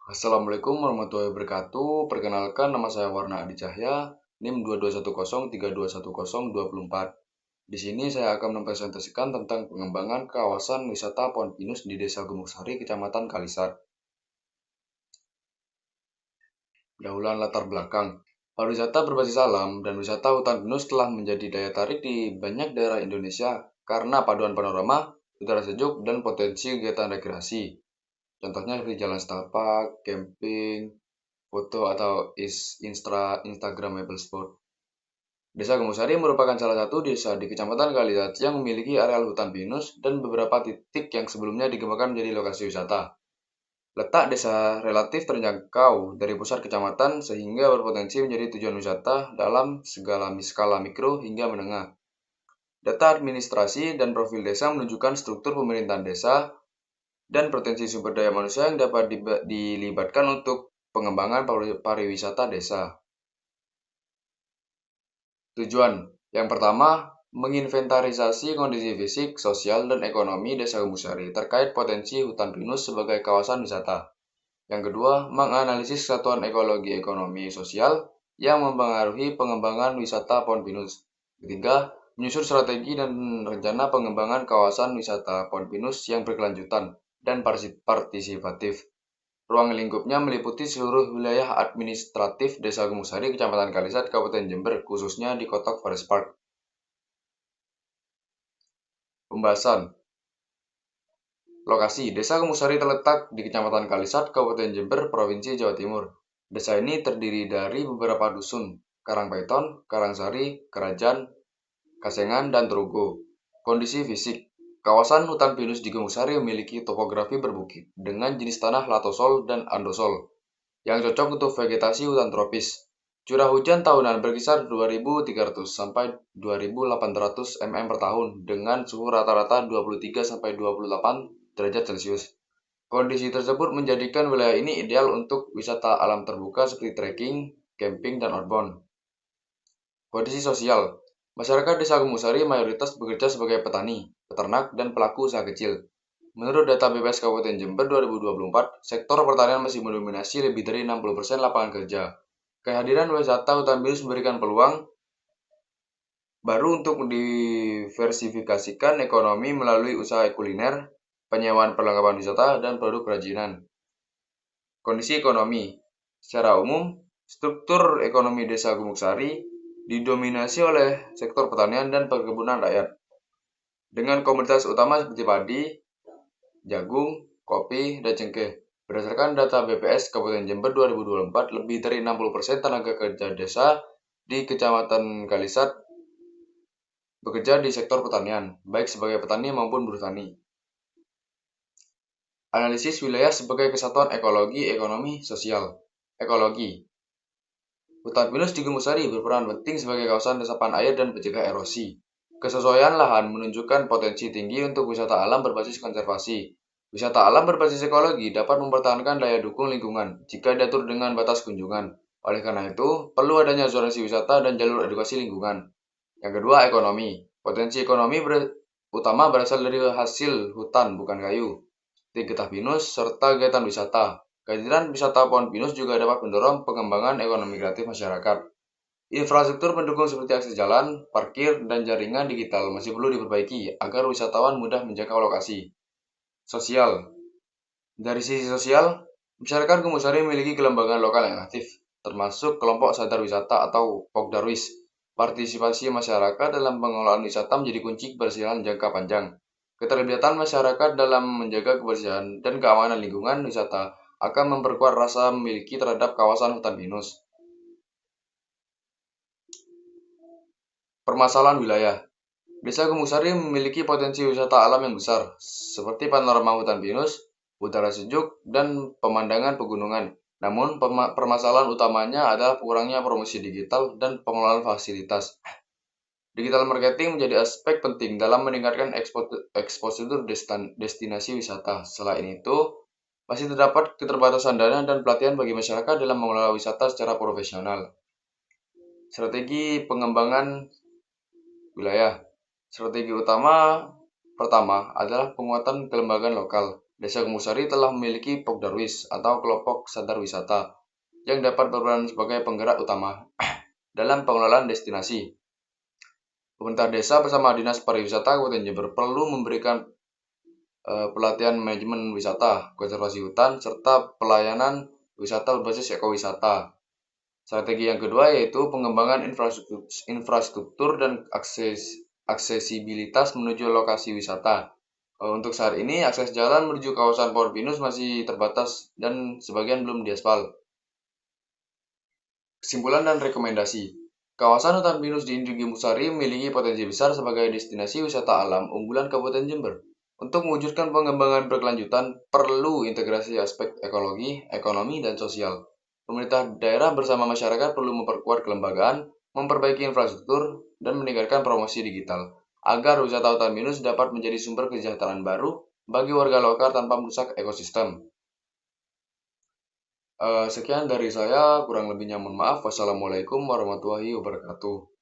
Assalamualaikum warahmatullahi wabarakatuh. Perkenalkan, nama saya Warna Adi Cahya, NIM 221032102024. Di sini saya akan mempresentasikan tentang pengembangan kawasan wisata Pohon Pinus di Desa Gumuksari, Kecamatan Kalisat. Pendahuluan latar belakang. Pariwisata berbasis alam dan wisata hutan pinus telah menjadi daya tarik di banyak daerah Indonesia karena paduan panorama, udara sejuk, dan potensi kegiatan rekreasi. Contohnya seperti jalan setapak, camping, foto atau Instagramable spot. Desa Gumusari merupakan salah satu desa di Kecamatan Kalisat yang memiliki areal hutan pinus dan beberapa titik yang sebelumnya dikembangkan menjadi lokasi wisata. Letak desa relatif terjangkau dari pusat kecamatan sehingga berpotensi menjadi tujuan wisata dalam segala skala mikro hingga menengah. Data administrasi dan profil desa menunjukkan struktur pemerintahan desa dan potensi sumber daya manusia yang dapat dilibatkan untuk pengembangan pariwisata desa. Tujuan yang pertama, menginventarisasi kondisi fisik, sosial, dan ekonomi Desa Gembusari terkait potensi hutan pinus sebagai kawasan wisata. Yang kedua, menganalisis kesatuan ekologi ekonomi sosial yang mempengaruhi pengembangan wisata pohon pinus. Ketiga, menyusun strategi dan rencana pengembangan kawasan wisata pohon pinus yang berkelanjutan dan partisipatif. Ruang lingkupnya meliputi seluruh wilayah administratif Desa Gumungsari, Kecamatan Kalisat, Kabupaten Jember, khususnya di Kotok Forest Park. Pembahasan. Lokasi. Desa Gumungsari terletak di Kecamatan Kalisat, Kabupaten Jember, Provinsi Jawa Timur. Desa ini terdiri dari beberapa dusun, Karangpaiton, Karangsari, Kerajaan, Kasengan, dan Trogo. Kondisi fisik. Kawasan hutan pinus di Gumungsari memiliki topografi berbukit dengan jenis tanah latosol dan andosol yang cocok untuk vegetasi hutan tropis. Curah hujan tahunan berkisar 2.300 sampai 2.800 mm per tahun dengan suhu rata-rata 23 sampai 28 derajat Celcius. Kondisi tersebut menjadikan wilayah ini ideal untuk wisata alam terbuka seperti trekking, camping, dan outbound. Kondisi sosial. Masyarakat Desa Gumungsari mayoritas bekerja sebagai petani, peternak, dan pelaku usaha kecil. Menurut data BPS Kabupaten Jember 2024, sektor pertanian masih mendominasi lebih dari 60% lapangan kerja. Kehadiran wisata hutan pinus memberikan peluang baru untuk diversifikasikan ekonomi melalui usaha kuliner, penyewaan perlengkapan wisata, dan produk kerajinan. Kondisi ekonomi. Secara umum, struktur ekonomi Desa Gumungsari didominasi oleh sektor pertanian dan perkebunan rakyat, dengan komoditas utama seperti padi, jagung, kopi, dan cengkeh. Berdasarkan data BPS Kabupaten Jember 2024, lebih dari 60% tenaga kerja desa di Kecamatan Kalisat bekerja di sektor pertanian, baik sebagai petani maupun buruh tani. Analisis wilayah sebagai kesatuan ekologi, ekonomi, sosial. Ekologi. Hutan pinus di Gumungsari berperan penting sebagai kawasan resapan air dan pencegah erosi. Kesesuaian lahan menunjukkan potensi tinggi untuk wisata alam berbasis konservasi. Wisata alam berbasis ekologi dapat mempertahankan daya dukung lingkungan jika diatur dengan batas kunjungan. Oleh karena itu, perlu adanya zonasi wisata dan jalur edukasi lingkungan. Yang kedua, ekonomi. Potensi ekonomi utama berasal dari hasil hutan, bukan kayu, getah pinus, serta kegiatan wisata. Kehadiran wisata pohon pinus juga dapat mendorong pengembangan ekonomi kreatif masyarakat. Infrastruktur pendukung seperti akses jalan, parkir, dan jaringan digital masih perlu diperbaiki agar wisatawan mudah menjangkau lokasi. Sosial. Dari sisi sosial, masyarakat Gumungsari memiliki kelembagaan lokal yang aktif, termasuk kelompok sadar wisata atau Pokdarwis. Partisipasi masyarakat dalam pengelolaan wisata menjadi kunci keberhasilan jangka panjang. Keterlibatan masyarakat dalam menjaga kebersihan dan keamanan lingkungan wisata akan memperkuat rasa memiliki terhadap kawasan hutan pinus. Permasalahan wilayah. Desa Gumungsari memiliki potensi wisata alam yang besar, seperti panorama hutan pinus, udara sejuk, dan pemandangan pegunungan. Namun, permasalahan utamanya adalah kurangnya promosi digital dan pengelolaan fasilitas. Digital marketing menjadi aspek penting dalam meningkatkan eksposur destinasi wisata. Selain itu, masih terdapat keterbatasan dana dan pelatihan bagi masyarakat dalam mengelola wisata secara profesional. Strategi pengembangan wilayah. Strategi utama pertama adalah penguatan kelembagaan lokal. Desa Gembusari telah memiliki Pokdarwis atau kelompok sadar wisata yang dapat berperan sebagai penggerak utama dalam pengelolaan destinasi. Pemerintah desa bersama Dinas Pariwisata Kabupaten Jember perlu memberikan pelatihan manajemen wisata, konservasi hutan, serta pelayanan wisata berbasis ekowisata. Strategi yang kedua yaitu pengembangan infrastruktur dan aksesibilitas menuju lokasi wisata. Untuk saat ini, akses jalan menuju kawasan Pohon Pinus masih terbatas dan sebagian belum diaspal. Kesimpulan dan rekomendasi. Kawasan hutan pinus di Gembusari memiliki potensi besar sebagai destinasi wisata alam unggulan Kabupaten Jember. Untuk mewujudkan pengembangan berkelanjutan, perlu integrasi aspek ekologi, ekonomi, dan sosial. Pemerintah daerah bersama masyarakat perlu memperkuat kelembagaan, memperbaiki infrastruktur, dan meningkatkan promosi digital, agar wisata hutan pinus dapat menjadi sumber kesejahteraan baru bagi warga lokal tanpa merusak ekosistem. Sekian dari saya, kurang lebihnya mohon maaf. Wassalamualaikum warahmatullahi wabarakatuh.